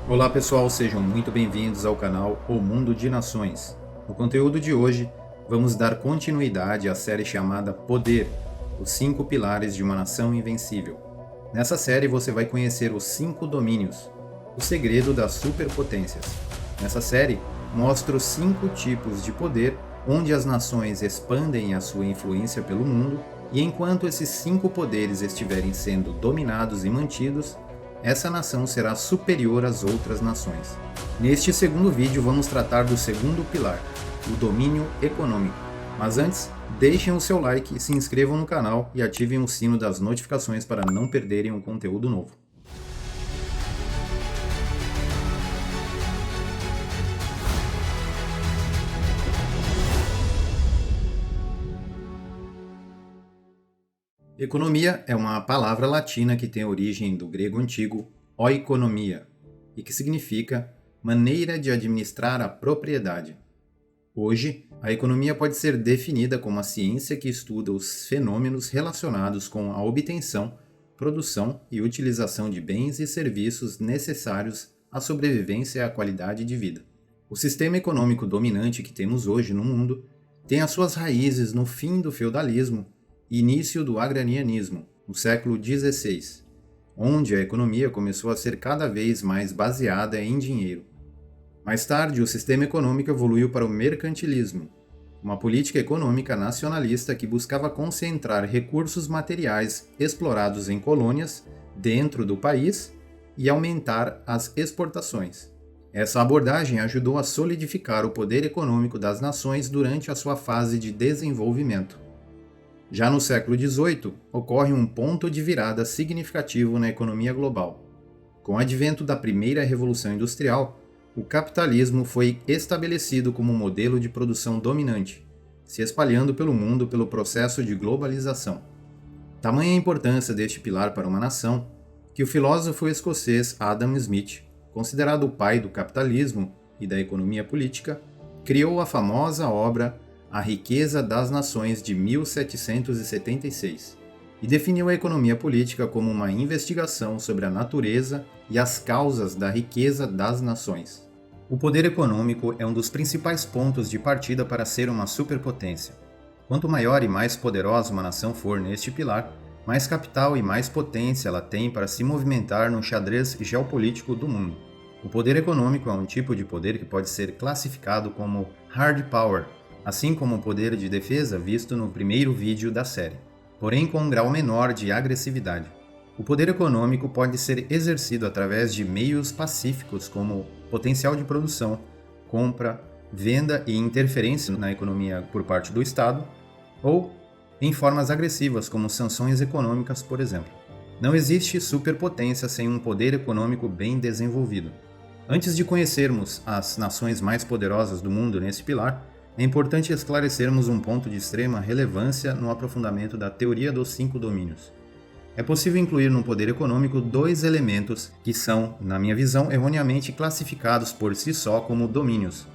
Olá pessoal, sejam muito bem-vindos ao canal O Mundo de Nações. No conteúdo de hoje, vamos dar continuidade à série chamada Poder, os 5 pilares de uma nação invencível. Nessa série você vai conhecer os 5 domínios, o segredo das superpotências. Nessa série, mostro 5 tipos de poder onde as nações expandem a sua influência pelo mundo e enquanto esses 5 poderes estiverem sendo dominados e mantidos, essa nação será superior às outras nações. Neste segundo vídeo vamos tratar do segundo pilar, o domínio econômico. Mas antes, deixem o seu like, se inscrevam no canal e ativem o sino das notificações para não perderem um conteúdo novo. Economia é uma palavra latina que tem origem do grego antigo oikonomia e que significa maneira de administrar a propriedade. Hoje, a economia pode ser definida como a ciência que estuda os fenômenos relacionados com a obtenção, produção e utilização de bens e serviços necessários à sobrevivência e à qualidade de vida. O sistema econômico dominante que temos hoje no mundo tem as suas raízes no fim do feudalismo e início do agrarianismo, no século XVI, onde a economia começou a ser cada vez mais baseada em dinheiro. Mais tarde, o sistema econômico evoluiu para o mercantilismo, uma política econômica nacionalista que buscava concentrar recursos materiais explorados em colônias dentro do país e aumentar as exportações. Essa abordagem ajudou a solidificar o poder econômico das nações durante a sua fase de desenvolvimento. Já no século XVIII, ocorre um ponto de virada significativo na economia global. Com o advento da primeira revolução industrial, o capitalismo foi estabelecido como um modelo de produção dominante, se espalhando pelo mundo pelo processo de globalização. Tamanha a importância deste pilar para uma nação, que o filósofo escocês Adam Smith, considerado o pai do capitalismo e da economia política, criou a famosa obra A Riqueza das Nações de 1776 e definiu a economia política como uma investigação sobre a natureza e as causas da riqueza das nações. O poder econômico é um dos principais pontos de partida para ser uma superpotência. Quanto maior e mais poderosa uma nação for neste pilar, mais capital e mais potência ela tem para se movimentar no xadrez geopolítico do mundo. O poder econômico é um tipo de poder que pode ser classificado como hard power, assim como o poder de defesa visto no primeiro vídeo da série, porém com um grau menor de agressividade. O poder econômico pode ser exercido através de meios pacíficos como potencial de produção, compra, venda e interferência na economia por parte do Estado, ou em formas agressivas como sanções econômicas, por exemplo. Não existe superpotência sem um poder econômico bem desenvolvido. Antes de conhecermos as nações mais poderosas do mundo nesse pilar, é importante esclarecermos um ponto de extrema relevância no aprofundamento da teoria dos 5 domínios. É possível incluir no poder econômico 2 elementos que são, na minha visão, erroneamente classificados por si só como domínios.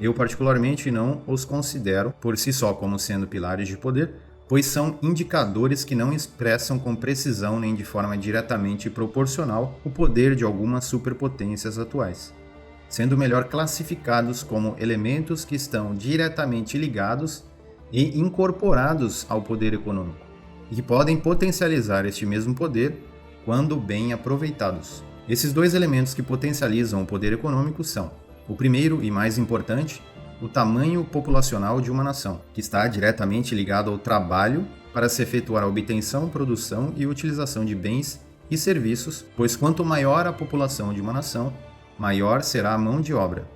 Eu particularmente não os considero por si só como sendo pilares de poder, pois são indicadores que não expressam com precisão nem de forma diretamente proporcional o poder de algumas superpotências atuais, sendo melhor classificados como elementos que estão diretamente ligados e incorporados ao poder econômico, e que podem potencializar este mesmo poder quando bem aproveitados. Esses 2 elementos que potencializam o poder econômico são, o primeiro e mais importante, o tamanho populacional de uma nação, que está diretamente ligado ao trabalho para se efetuar a obtenção, produção e utilização de bens e serviços, pois quanto maior a população de uma nação, maior será a mão de obra.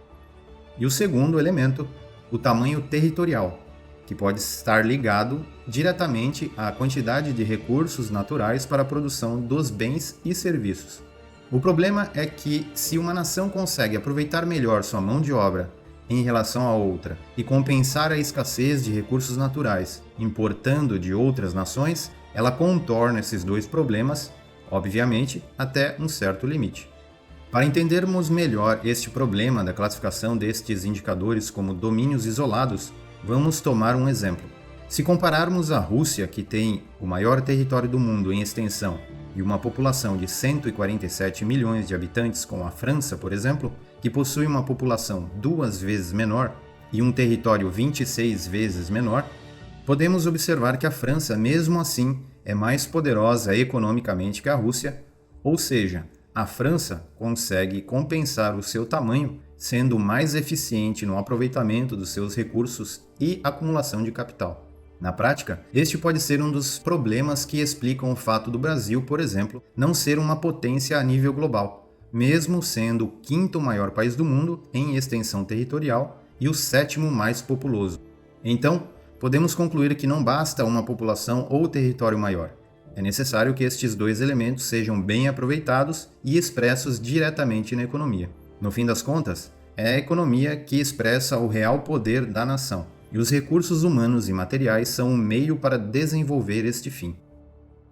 E o segundo elemento, o tamanho territorial, que pode estar ligado diretamente à quantidade de recursos naturais para a produção dos bens e serviços. O problema é que, se uma nação consegue aproveitar melhor sua mão de obra em relação a outra e compensar a escassez de recursos naturais importando de outras nações, ela contorna esses 2 problemas, obviamente, até um certo limite. Para entendermos melhor este problema da classificação destes indicadores como domínios isolados, vamos tomar um exemplo. Se compararmos a Rússia, que tem o maior território do mundo em extensão, e uma população de 147 milhões de habitantes, como a França, por exemplo, que possui uma população 2 vezes menor e um território 26 vezes menor, podemos observar que a França, mesmo assim, é mais poderosa economicamente que a Rússia, ou seja, a França consegue compensar o seu tamanho sendo mais eficiente no aproveitamento dos seus recursos e acumulação de capital. Na prática, este pode ser um dos problemas que explicam o fato do Brasil, por exemplo, não ser uma potência a nível global, mesmo sendo o 5º maior país do mundo em extensão territorial e o 7º mais populoso. Então, podemos concluir que não basta uma população ou território maior. É necessário que estes dois elementos sejam bem aproveitados e expressos diretamente na economia. No fim das contas, é a economia que expressa o real poder da nação, e os recursos humanos e materiais são um meio para desenvolver este fim.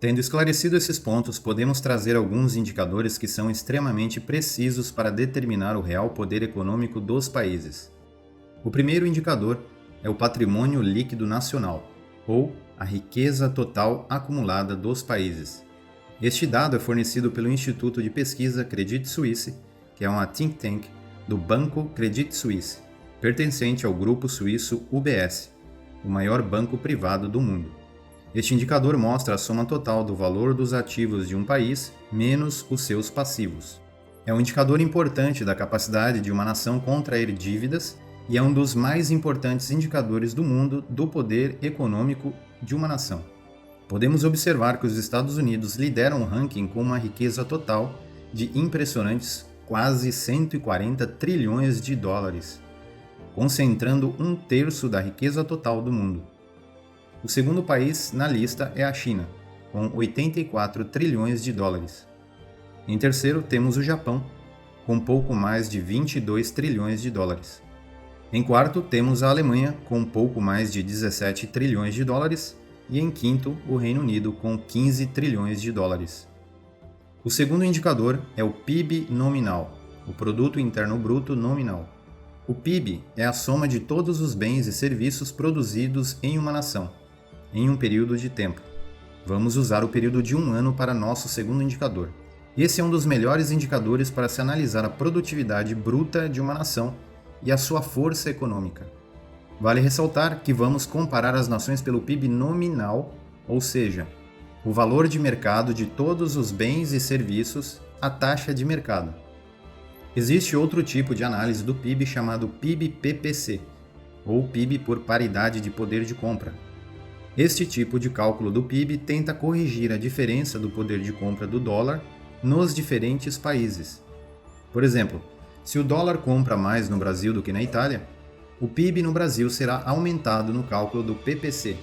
Tendo esclarecido esses pontos, podemos trazer alguns indicadores que são extremamente precisos para determinar o real poder econômico dos países. O primeiro indicador é o patrimônio líquido nacional, ou a riqueza total acumulada dos países. Este dado é fornecido pelo Instituto de Pesquisa Credit Suisse, que é uma think tank do Banco Credit Suisse, pertencente ao grupo suíço UBS, o maior banco privado do mundo. Este indicador mostra a soma total do valor dos ativos de um país menos os seus passivos. É um indicador importante da capacidade de uma nação contrair dívidas e é um dos mais importantes indicadores do mundo do poder econômico de uma nação. Podemos observar que os Estados Unidos lideram o ranking com uma riqueza total de impressionantes quase 140 trilhões de dólares, concentrando 1/3 da riqueza total do mundo. O segundo país na lista é a China, com 84 trilhões de dólares. Em terceiro, temos o Japão, com pouco mais de 22 trilhões de dólares. Em quarto, temos a Alemanha, com pouco mais de 17 trilhões de dólares, e em quinto, o Reino Unido, com 15 trilhões de dólares. O segundo indicador é o PIB nominal, o Produto Interno Bruto nominal. O PIB é a soma de todos os bens e serviços produzidos em uma nação, em um período de tempo. Vamos usar o período de um ano para nosso segundo indicador. Esse é um dos melhores indicadores para se analisar a produtividade bruta de uma nação e a sua força econômica. Vale ressaltar que vamos comparar as nações pelo PIB nominal, ou seja, o valor de mercado de todos os bens e serviços, a taxa de mercado. Existe outro tipo de análise do PIB chamado PIB-PPC, ou PIB por paridade de poder de compra. Este tipo de cálculo do PIB tenta corrigir a diferença do poder de compra do dólar nos diferentes países. Por exemplo, se o dólar compra mais no Brasil do que na Itália, o PIB no Brasil será aumentado no cálculo do PPC.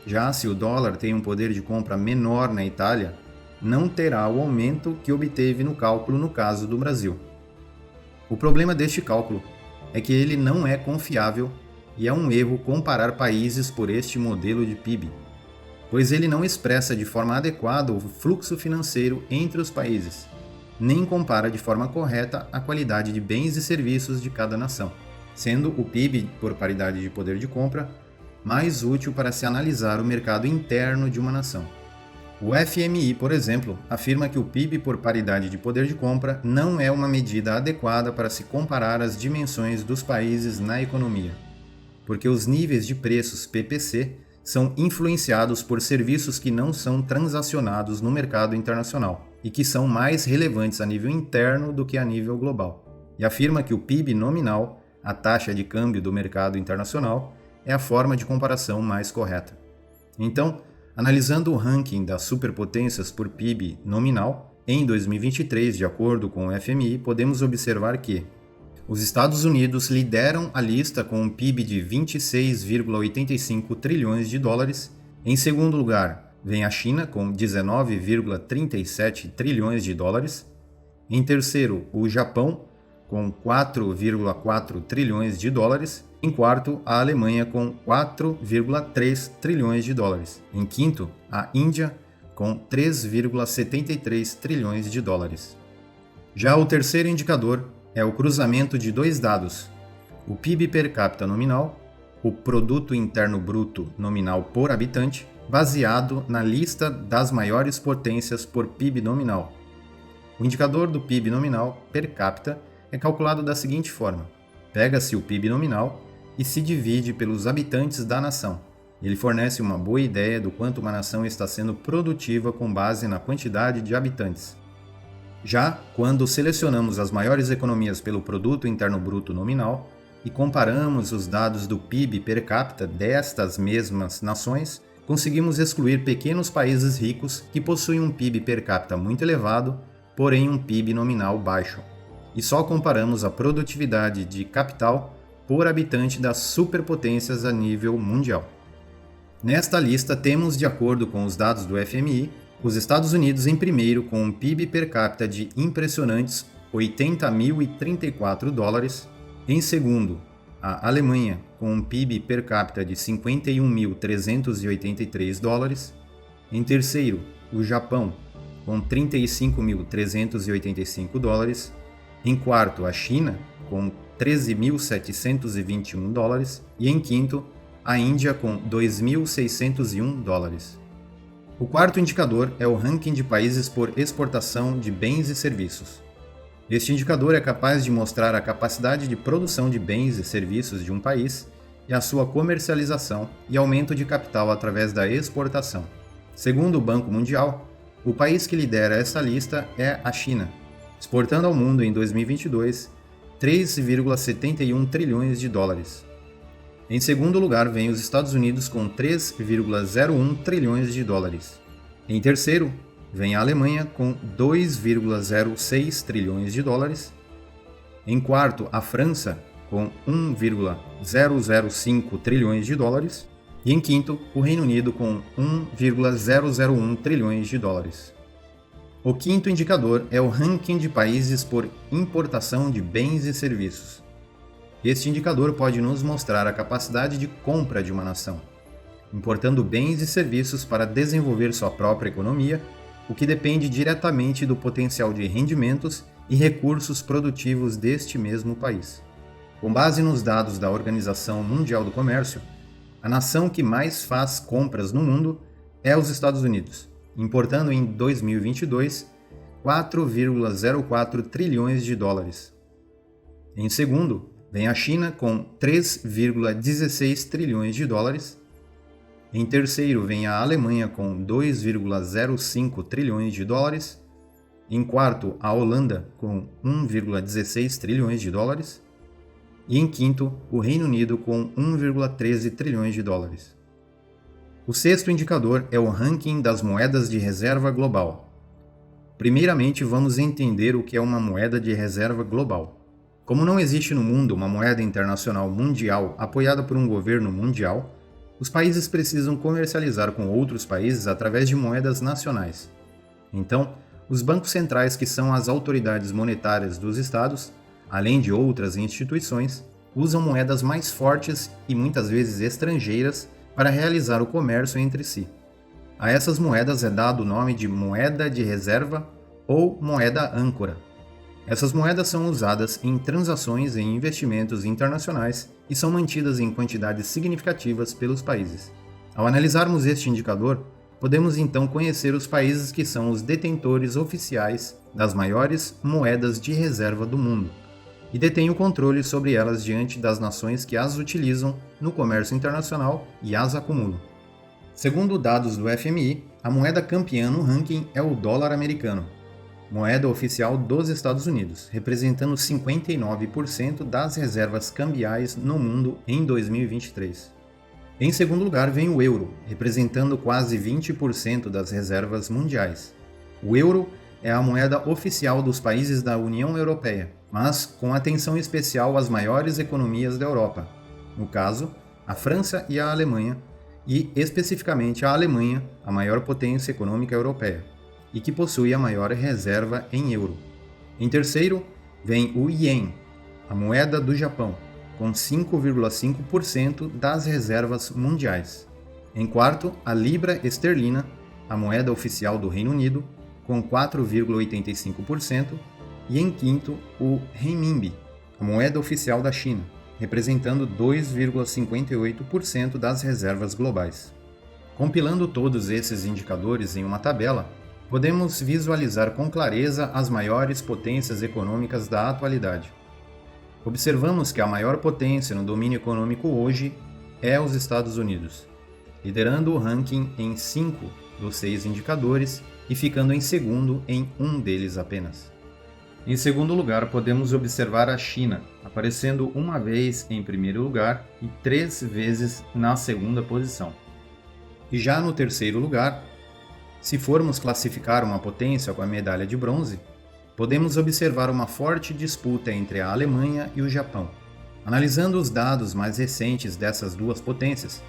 Já se o dólar tem um poder de compra menor na Itália, não terá o aumento que obteve no cálculo no caso do Brasil. O problema deste cálculo é que ele não é confiável e é um erro comparar países por este modelo de PIB, pois ele não expressa de forma adequada o fluxo financeiro entre os países, nem compara de forma correta a qualidade de bens e serviços de cada nação, sendo o PIB por paridade de poder de compra mais útil para se analisar o mercado interno de uma nação. O FMI, por exemplo, afirma que o PIB por paridade de poder de compra não é uma medida adequada para se comparar as dimensões dos países na economia, porque os níveis de preços PPC são influenciados por serviços que não são transacionados no mercado internacional e que são mais relevantes a nível interno do que a nível global. E afirma que o PIB nominal, a taxa de câmbio do mercado internacional, é a forma de comparação mais correta. Então, analisando o ranking das superpotências por PIB nominal, em 2023, de acordo com o FMI, podemos observar que os Estados Unidos lideram a lista com um PIB de 26,85 trilhões de dólares. Em segundo lugar, vem a China com 19,37 trilhões de dólares. Em terceiro, o Japão com 4,4 trilhões de dólares. Em quarto, a Alemanha com 4,3 trilhões de dólares. Em quinto, a Índia com 3,73 trilhões de dólares. Já o terceiro indicador é o cruzamento de dois dados, o PIB per capita nominal, o Produto Interno Bruto nominal por habitante, baseado na lista das maiores potências por PIB nominal. O indicador do PIB nominal per capita é calculado da seguinte forma: pega-se o PIB nominal e se divide pelos habitantes da nação. Ele fornece uma boa ideia do quanto uma nação está sendo produtiva com base na quantidade de habitantes. Já quando selecionamos as maiores economias pelo Produto Interno Bruto nominal e comparamos os dados do PIB per capita destas mesmas nações, conseguimos excluir pequenos países ricos que possuem um PIB per capita muito elevado, porém um PIB nominal baixo. E só comparamos a produtividade de capital por habitante das superpotências a nível mundial. Nesta lista temos, de acordo com os dados do FMI, os Estados Unidos em primeiro com um PIB per capita de impressionantes $80.034, em segundo, a Alemanha com um PIB per capita de $51.383, em terceiro, o Japão com $35.385, em quarto, a China com $13.721 e em quinto, a Índia com $2.601. O quarto indicador é o ranking de países por exportação de bens e serviços. Este indicador é capaz de mostrar a capacidade de produção de bens e serviços de um país e a sua comercialização e aumento de capital através da exportação. Segundo o Banco Mundial, o país que lidera essa lista é a China, exportando ao mundo em 2022 $3,71 trilhões. Em segundo lugar vem os Estados Unidos com $3,01 trilhões. Em terceiro, vem a Alemanha com $2,06 trilhões. Em quarto, a França com $1,005 trilhões. E em quinto, o Reino Unido com $1,001 trilhões. O quinto indicador é o ranking de países por importação de bens e serviços. Este indicador pode nos mostrar a capacidade de compra de uma nação, importando bens e serviços para desenvolver sua própria economia, o que depende diretamente do potencial de rendimentos e recursos produtivos deste mesmo país. Com base nos dados da Organização Mundial do Comércio, a nação que mais faz compras no mundo é os Estados Unidos, importando em 2022 $4,04 trilhões. Em segundo, vem a China com $3,16 trilhões. Em terceiro, vem a Alemanha com $2,05 trilhões. Em quarto, a Holanda com $1,16 trilhões. E em quinto, o Reino Unido com $1,13 trilhões. O sexto indicador é o ranking das moedas de reserva global. Primeiramente, vamos entender o que é uma moeda de reserva global. Como não existe no mundo uma moeda internacional mundial apoiada por um governo mundial, os países precisam comercializar com outros países através de moedas nacionais. Então, os bancos centrais, que são as autoridades monetárias dos estados, além de outras instituições, usam moedas mais fortes e muitas vezes estrangeiras para realizar o comércio entre si. A essas moedas é dado o nome de moeda de reserva ou moeda âncora. Essas moedas são usadas em transações e investimentos internacionais e são mantidas em quantidades significativas pelos países. Ao analisarmos este indicador, podemos então conhecer os países que são os detentores oficiais das maiores moedas de reserva do mundo e detêm o controle sobre elas diante das nações que as utilizam no comércio internacional e as acumulam. Segundo dados do FMI, a moeda campeã no ranking é o dólar americano, moeda oficial dos Estados Unidos, representando 59% das reservas cambiais no mundo em 2023. Em segundo lugar vem o euro, representando quase 20% das reservas mundiais. O euro é a moeda oficial dos países da União Europeia, mas com atenção especial às maiores economias da Europa, no caso, a França e a Alemanha, e especificamente a Alemanha, a maior potência econômica europeia, e que possui a maior reserva em euro. Em terceiro, vem o Ien, a moeda do Japão, com 5,5% das reservas mundiais. Em quarto, a Libra Esterlina, a moeda oficial do Reino Unido, com 4,85%, e em quinto, o Renminbi, a moeda oficial da China, representando 2,58% das reservas globais. Compilando todos esses indicadores em uma tabela, podemos visualizar com clareza as maiores potências econômicas da atualidade. Observamos que a maior potência no domínio econômico hoje é os Estados Unidos, liderando o ranking em 5 dos 6 indicadores e ficando em segundo em um deles apenas. Em segundo lugar, podemos observar a China, aparecendo uma vez em primeiro lugar e 3 vezes na segunda posição. E já no terceiro lugar, se formos classificar uma potência com a medalha de bronze, podemos observar uma forte disputa entre a Alemanha e o Japão. Analisando os dados mais recentes dessas duas potências,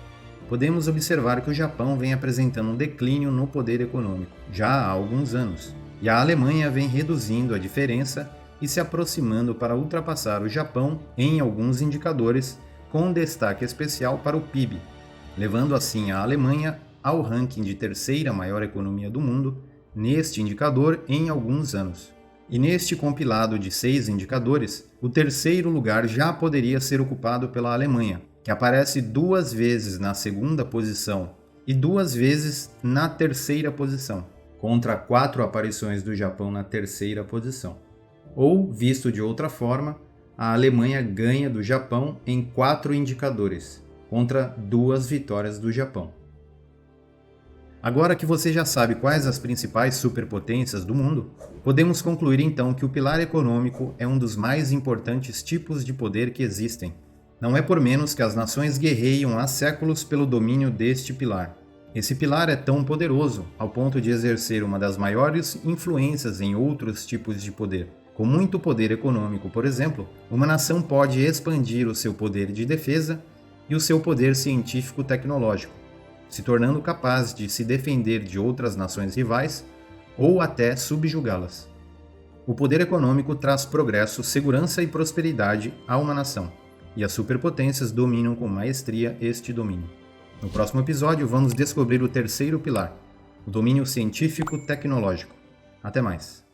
podemos observar que o Japão vem apresentando um declínio no poder econômico já há alguns anos, e a Alemanha vem reduzindo a diferença e se aproximando para ultrapassar o Japão em alguns indicadores, com destaque especial para o PIB, levando assim a Alemanha ao ranking de terceira maior economia do mundo neste indicador em alguns anos. E neste compilado de 6 indicadores, o terceiro lugar já poderia ser ocupado pela Alemanha, que aparece 2 vezes na segunda posição e 2 vezes na terceira posição, contra 4 aparições do Japão na terceira posição. Ou, visto de outra forma, a Alemanha ganha do Japão em 4 indicadores, contra 2 vitórias do Japão. Agora que você já sabe quais as principais superpotências do mundo, podemos concluir então que o pilar econômico é um dos mais importantes tipos de poder que existem. Não é por menos que as nações guerreiam há séculos pelo domínio deste pilar. Esse pilar é tão poderoso ao ponto de exercer uma das maiores influências em outros tipos de poder. Com muito poder econômico, por exemplo, uma nação pode expandir o seu poder de defesa e o seu poder científico-tecnológico, se tornando capaz de se defender de outras nações rivais ou até subjugá-las. O poder econômico traz progresso, segurança e prosperidade a uma nação, e as superpotências dominam com maestria este domínio. No próximo episódio, vamos descobrir o terceiro pilar, o domínio científico-tecnológico. Até mais!